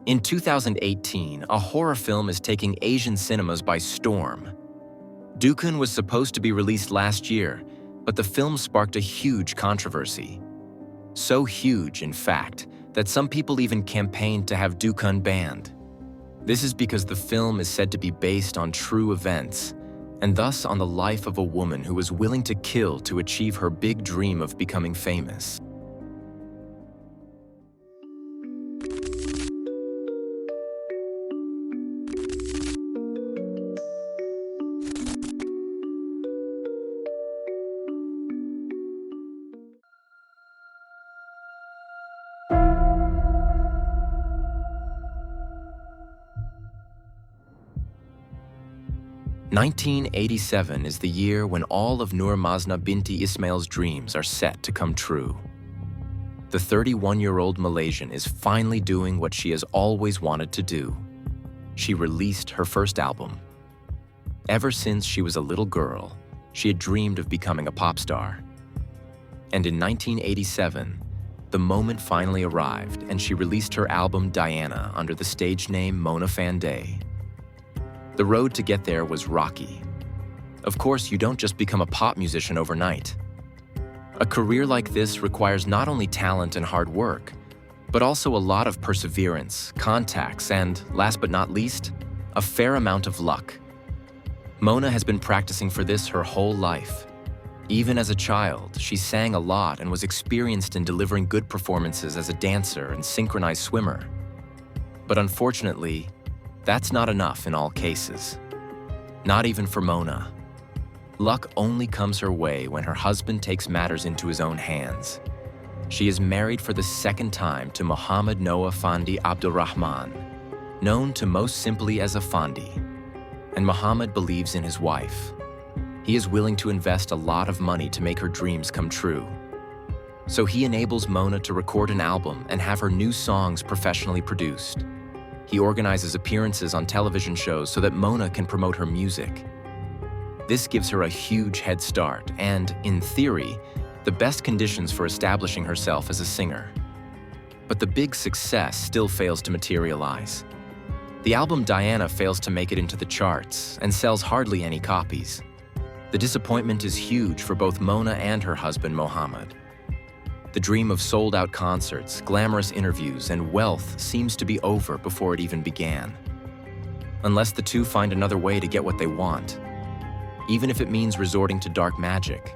In 2018, a horror film is taking Asian cinemas by storm. Dukun was supposed to be released last year, but the film sparked a huge controversy. So huge, in fact, that some people even campaigned to have Dukun banned. This is because the film is said to be based on true events, and thus on the life of a woman who was willing to kill to achieve her big dream of becoming famous. "1987 is the year when all of Nur Mazna binti Ismail's dreams are set to come true. The 31-year-old Malaysian is finally doing what she has always wanted to do. She released her first album. Ever since she was a little girl, she had dreamed of becoming a pop star. And in 1987, the moment finally arrived and she released her album Diana under the stage name Mona Fandey. The road to get there was rocky. Of course, you don't just become a pop musician overnight. A career like this requires not only talent and hard work, but also a lot of perseverance, contacts, and, last but not least, a fair amount of luck. Mona has been practicing for this her whole life. Even as a child, she sang a lot and was experienced in delivering good performances as a dancer and synchronized swimmer. But unfortunately, that's not enough in all cases. Not even for Mona. Luck only comes her way when her husband takes matters into his own hands. She is married for the second time to Muhammad Noah Fandi Abdul Rahman, known to most simply as Afandi. And Muhammad believes in his wife. He is willing to invest a lot of money to make her dreams come true. So he enables Mona to record an album and have her new songs professionally produced. He organizes appearances on television shows so that Mona can promote her music. This gives her a huge head start and, in theory, the best conditions for establishing herself as a singer. But the big success still fails to materialize. The album Diana fails to make it into the charts and sells hardly any copies. The disappointment is huge for both Mona and her husband, Mohammed. The dream of sold-out concerts, glamorous interviews, and wealth seems to be over before it even began. Unless the two find another way to get what they want, even if it means resorting to dark magic.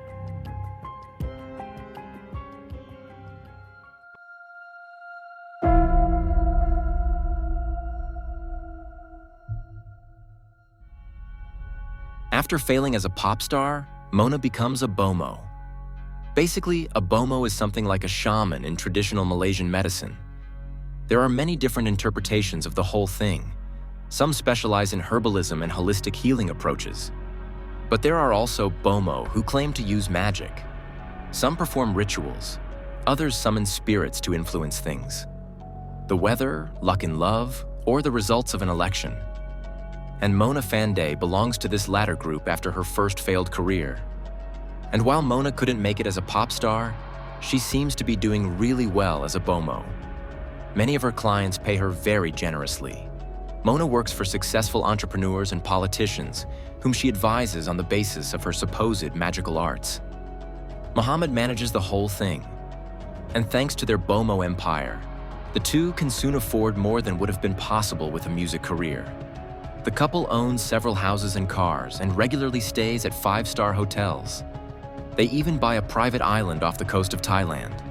After failing as a pop star, Mona becomes a Bomo. Basically, a Bomo is something like a shaman in traditional Malaysian medicine. There are many different interpretations of the whole thing. Some specialize in herbalism and holistic healing approaches. But there are also Bomo who claim to use magic. Some perform rituals. Others summon spirits to influence things. The weather, luck in love, or the results of an election. And Mona Fandey belongs to this latter group after her first failed career. And while Mona couldn't make it as a pop star, she seems to be doing really well as a Bomo. Many of her clients pay her very generously. Mona works for successful entrepreneurs and politicians, whom she advises on the basis of her supposed magical arts. Muhammad manages the whole thing. And thanks to their Bomo empire, the two can soon afford more than would have been possible with a music career. The couple owns several houses and cars and regularly stays at 5-star hotels. They even buy a private island off the coast of Thailand.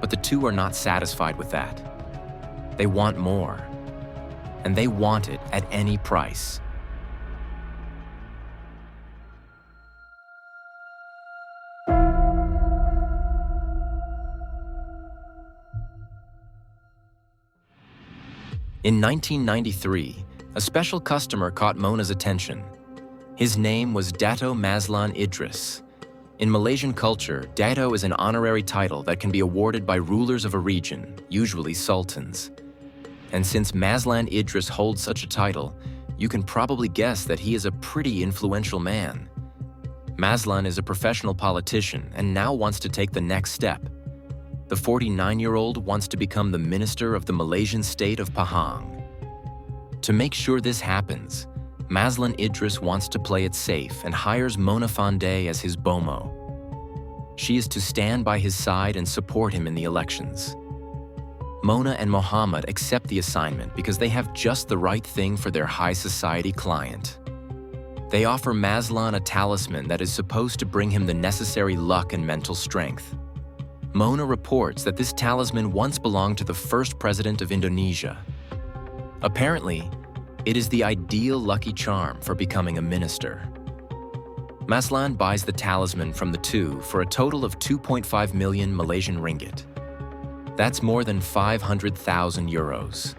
But the two are not satisfied with that. They want more. And they want it at any price. In 1993, a special customer caught Mona's attention. His name was Dato Mazlan Idris. In Malaysian culture, Dato is an honorary title that can be awarded by rulers of a region, usually sultans. And since Mazlan Idris holds such a title, you can probably guess that he is a pretty influential man. Mazlan is a professional politician and now wants to take the next step. The 49-year-old wants to become the minister of the Malaysian state of Pahang. To make sure this happens, Mazlan Idris wants to play it safe and hires Mona Fandey as his Bomo. She is to stand by his side and support him in the elections. Mona and Mohammed accept the assignment because they have just the right thing for their high society client. They offer Mazlan a talisman that is supposed to bring him the necessary luck and mental strength. Mona reports that this talisman once belonged to the first president of Indonesia. Apparently, it is the ideal lucky charm for becoming a minister. Mazlan buys the talisman from the two for a total of 2.5 million Malaysian ringgit. That's more than 500,000 euros.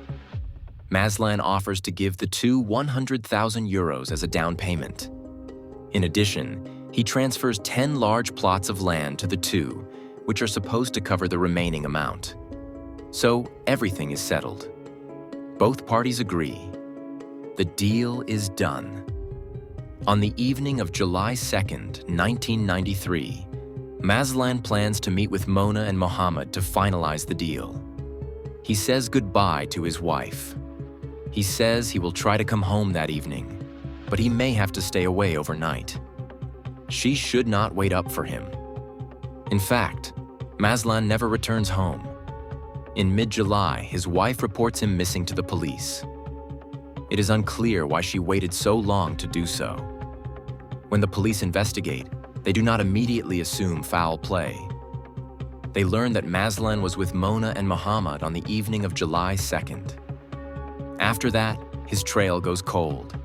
Mazlan offers to give the two 100,000 euros as a down payment. In addition, he transfers 10 large plots of land to the two, which are supposed to cover the remaining amount. So everything is settled. Both parties agree. The deal is done. On the evening of July 2nd, 1993, Mazlan plans to meet with Mona and Mohammed to finalize the deal. He says goodbye to his wife. He says he will try to come home that evening, but he may have to stay away overnight. She should not wait up for him. In fact, Mazlan never returns home. In mid-July, his wife reports him missing to the police. It is unclear why she waited so long to do so. When the police investigate, they do not immediately assume foul play. They learn that Mazlan was with Mona and Mohammed on the evening of July 2nd. After that, his trail goes cold.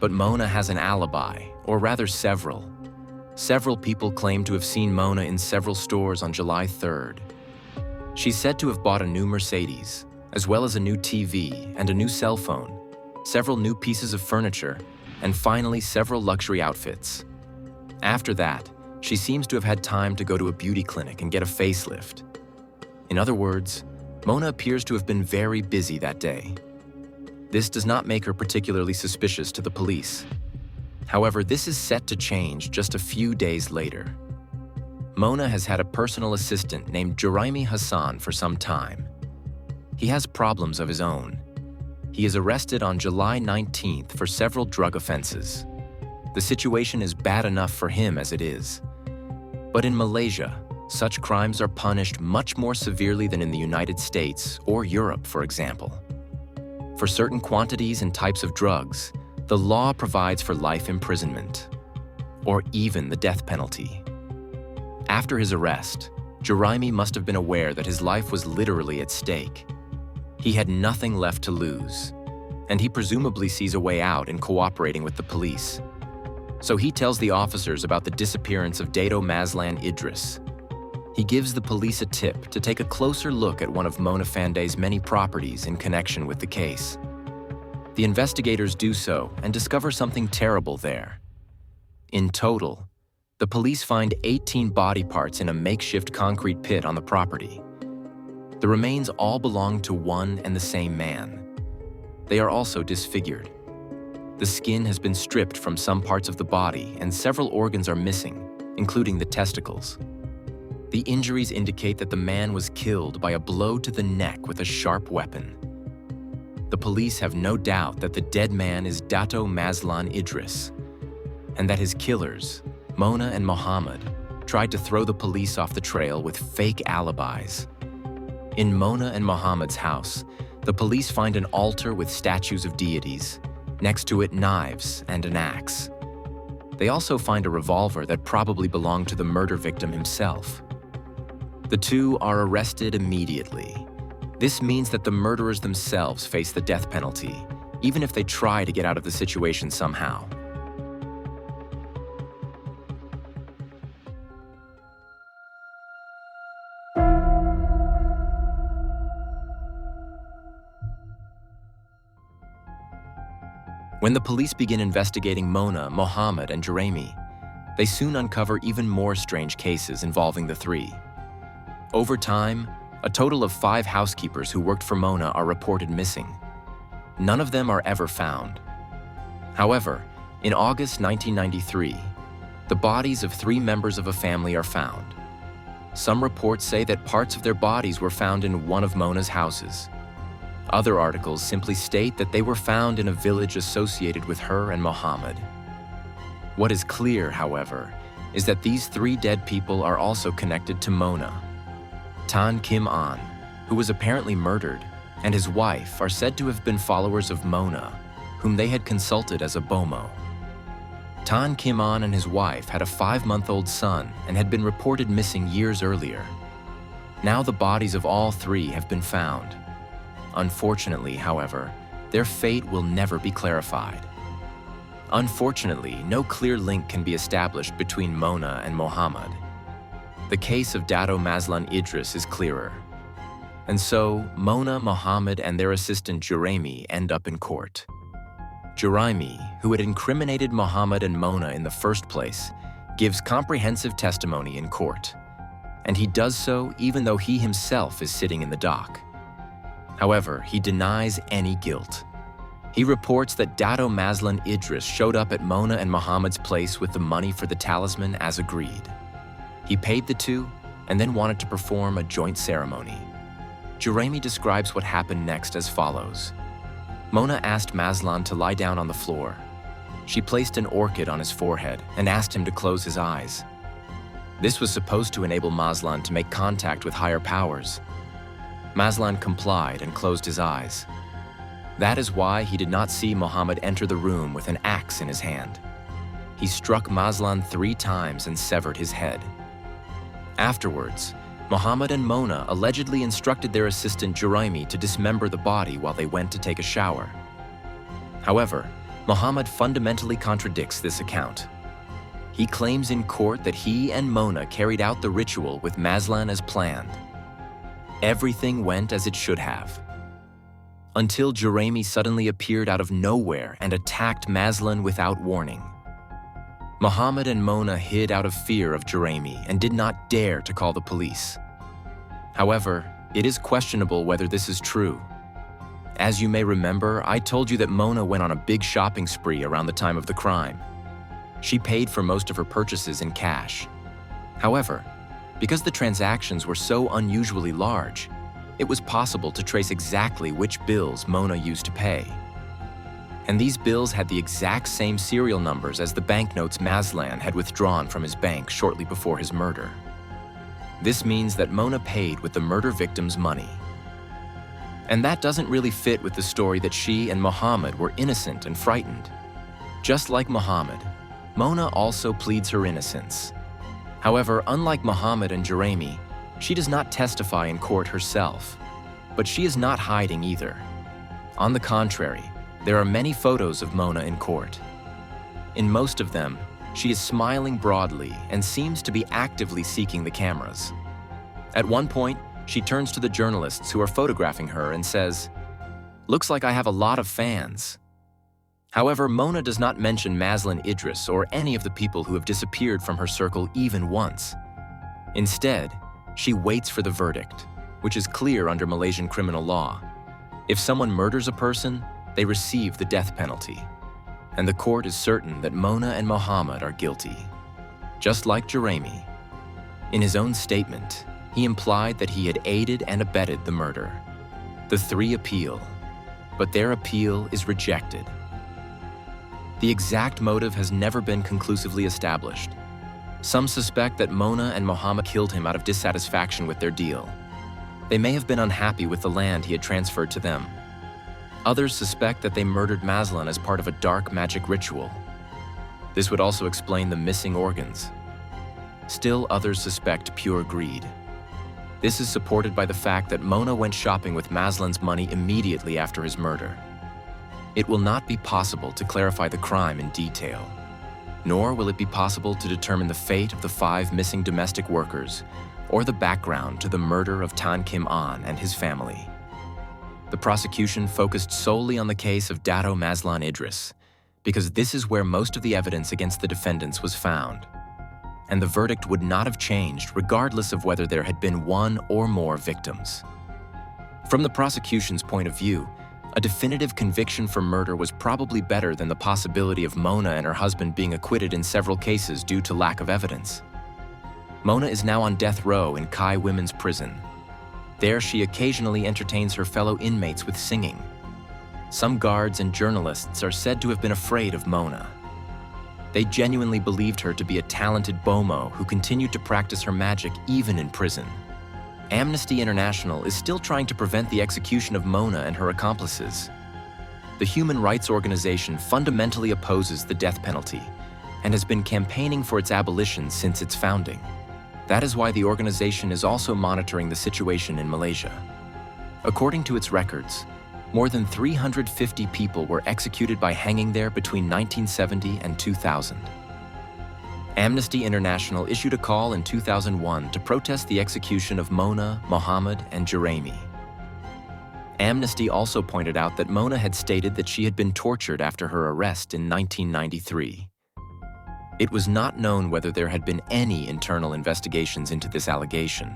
But Mona has an alibi, or rather several. Several people claim to have seen Mona in several stores on July 3rd. She's said to have bought a new Mercedes, as well as a new TV and a new cell phone, several new pieces of furniture, and finally several luxury outfits. After that, she seems to have had time to go to a beauty clinic and get a facelift. In other words, Mona appears to have been very busy that day. This does not make her particularly suspicious to the police. However, this is set to change just a few days later. Mona has had a personal assistant named Juraimi Hassan for some time. He has problems of his own. He is arrested on July 19th for several drug offenses. The situation is bad enough for him as it is. But in Malaysia, such crimes are punished much more severely than in the United States or Europe, for example. For certain quantities and types of drugs, the law provides for life imprisonment, or even the death penalty. After his arrest, Juraimi must have been aware that his life was literally at stake. He had nothing left to lose, and he presumably sees a way out in cooperating with the police. So he tells the officers about the disappearance of Dato Mazlan Idris. He gives the police a tip to take a closer look at one of Mona Fandey's many properties in connection with the case. The investigators do so and discover something terrible there. In total, the police find 18 body parts in a makeshift concrete pit on the property. The remains all belong to one and the same man. They are also disfigured. The skin has been stripped from some parts of the body and several organs are missing, including the testicles. The injuries indicate that the man was killed by a blow to the neck with a sharp weapon. The police have no doubt that the dead man is Dato Mazlan Idris, and that his killers, Mona and Mohammed, tried to throw the police off the trail with fake alibis. In Mona and Mohammed's house, the police find an altar with statues of deities, next to it knives and an axe. They also find a revolver that probably belonged to the murder victim himself. The two are arrested immediately. This means that the murderers themselves face the death penalty, even if they try to get out of the situation somehow. When the police begin investigating Mona, Mohammed, and Juraimi, they soon uncover even more strange cases involving the three. Over time, a total of 5 housekeepers who worked for Mona are reported missing. None of them are ever found. However, in August 1993, the bodies of 3 members of a family are found. Some reports say that parts of their bodies were found in one of Mona's houses. Other articles simply state that they were found in a village associated with her and Mohammed. What is clear, however, is that these 3 dead people are also connected to Mona. Tan Kim An, who was apparently murdered, and his wife are said to have been followers of Mona, whom they had consulted as a Bomo. Tan Kim An and his wife had a 5-month-old son and had been reported missing years earlier. Now the bodies of all 3 have been found. Unfortunately, however, their fate will never be clarified. Unfortunately, no clear link can be established between Mona and Mohammed. The case of Dato Mazlan Idris is clearer. And so, Mona, Mohammed, and their assistant Juraimi end up in court. Juraimi, who had incriminated Mohammed and Mona in the first place, gives comprehensive testimony in court. And he does so even though he himself is sitting in the dock. However, he denies any guilt. He reports that Dato Mazlan Idris showed up at Mona and Mohammed's place with the money for the talisman as agreed. He paid the 2 and then wanted to perform a joint ceremony. Juraimi describes what happened next as follows. Mona asked Mazlan to lie down on the floor. She placed an orchid on his forehead and asked him to close his eyes. This was supposed to enable Mazlan to make contact with higher powers. Mazlan complied and closed his eyes. That is why he did not see Mohammed enter the room with an axe in his hand. He struck Mazlan 3 times and severed his head. Afterwards, Mohammed and Mona allegedly instructed their assistant Juraimi to dismember the body while they went to take a shower. However, Mohammed fundamentally contradicts this account. He claims in court that he and Mona carried out the ritual with Mazlan as planned. Everything went as it should have. Until Juraimi suddenly appeared out of nowhere and attacked Mazlan without warning. Mohammed and Mona hid out of fear of Juraimi and did not dare to call the police. However, it is questionable whether this is true. As you may remember, I told you that Mona went on a big shopping spree around the time of the crime. She paid for most of her purchases in cash. However, because the transactions were so unusually large, it was possible to trace exactly which bills Mona used to pay. And these bills had the exact same serial numbers as the banknotes Mazlan had withdrawn from his bank shortly before his murder. This means that Mona paid with the murder victim's money. And that doesn't really fit with the story that she and Mohammed were innocent and frightened. Just like Mohammed, Mona also pleads her innocence. However, unlike Mohammed and Juraimi, she does not testify in court herself, but she is not hiding either. On the contrary, there are many photos of Mona in court. In most of them, she is smiling broadly and seems to be actively seeking the cameras. At one point, she turns to the journalists who are photographing her and says, "Looks like I have a lot of fans." However, Mona does not mention Mazlan Idris or any of the people who have disappeared from her circle even once. Instead, she waits for the verdict, which is clear under Malaysian criminal law. If someone murders a person, they receive the death penalty. And the court is certain that Mona and Mohammed are guilty. Just like Juraimi. In his own statement, he implied that he had aided and abetted the murder. The 3 appeal, but their appeal is rejected. The exact motive has never been conclusively established. Some suspect that Mona and Mohammed killed him out of dissatisfaction with their deal. They may have been unhappy with the land he had transferred to them. Others suspect that they murdered Mazlan as part of a dark magic ritual. This would also explain the missing organs. Still, others suspect pure greed. This is supported by the fact that Mona went shopping with Mazlan's money immediately after his murder. It will not be possible to clarify the crime in detail, nor will it be possible to determine the fate of the 5 missing domestic workers or the background to the murder of Tan Kim An and his family. The prosecution focused solely on the case of Dato Mazlan Idris, because this is where most of the evidence against the defendants was found. And the verdict would not have changed regardless of whether there had been 1 or more victims. From the prosecution's point of view, a definitive conviction for murder was probably better than the possibility of Mona and her husband being acquitted in several cases due to lack of evidence. Mona is now on death row in Kai Women's Prison. There, she occasionally entertains her fellow inmates with singing. Some guards and journalists are said to have been afraid of Mona. They genuinely believed her to be a talented Bomo who continued to practice her magic even in prison. Amnesty International is still trying to prevent the execution of Mona and her accomplices. The human rights organization fundamentally opposes the death penalty and has been campaigning for its abolition since its founding. That is why the organization is also monitoring the situation in Malaysia. According to its records, more than 350 people were executed by hanging there between 1970 and 2000. Amnesty International issued a call in 2001 to protest the execution of Mona, Mohammed, and Jeremy. Amnesty also pointed out that Mona had stated that she had been tortured after her arrest in 1993. It was not known whether there had been any internal investigations into this allegation.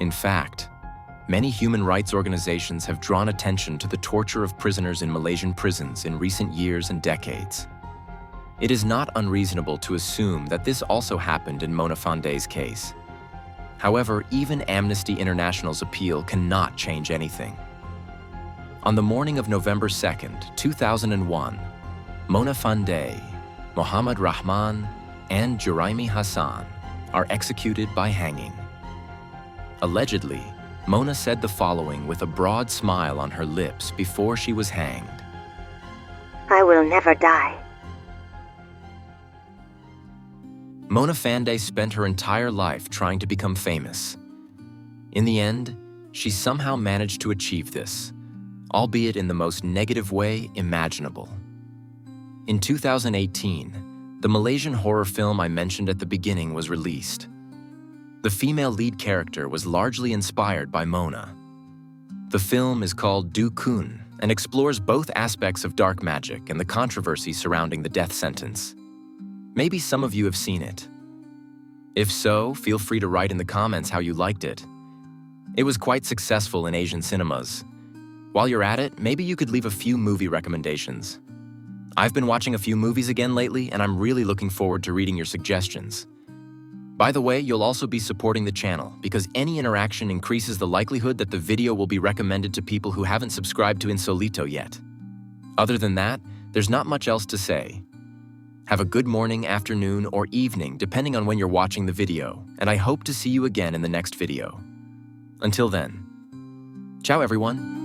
In fact, many human rights organizations have drawn attention to the torture of prisoners in Malaysian prisons in recent years and decades. It is not unreasonable to assume that this also happened in Mona Fandey's case. However, even Amnesty International's appeal cannot change anything. On the morning of November 2nd, 2001, Mona Fandey, Muhammad Rahman, and Juraimi Hassan are executed by hanging. Allegedly, Mona said the following with a broad smile on her lips before she was hanged. "I will never die." Mona Fandey spent her entire life trying to become famous. In the end, she somehow managed to achieve this, albeit in the most negative way imaginable. In 2018, the Malaysian horror film I mentioned at the beginning was released. The female lead character was largely inspired by Mona. The film is called Dukun and explores both aspects of dark magic and the controversy surrounding the death sentence. Maybe some of you have seen it. If so, feel free to write in the comments how you liked it. It was quite successful in Asian cinemas. While you're at it, maybe you could leave a few movie recommendations. I've been watching a few movies again lately, and I'm really looking forward to reading your suggestions. By the way, you'll also be supporting the channel because any interaction increases the likelihood that the video will be recommended to people who haven't subscribed to Insolito yet. Other than that, there's not much else to say. Have a good morning, afternoon, or evening, depending on when you're watching the video, and I hope to see you again in the next video. Until then, ciao everyone.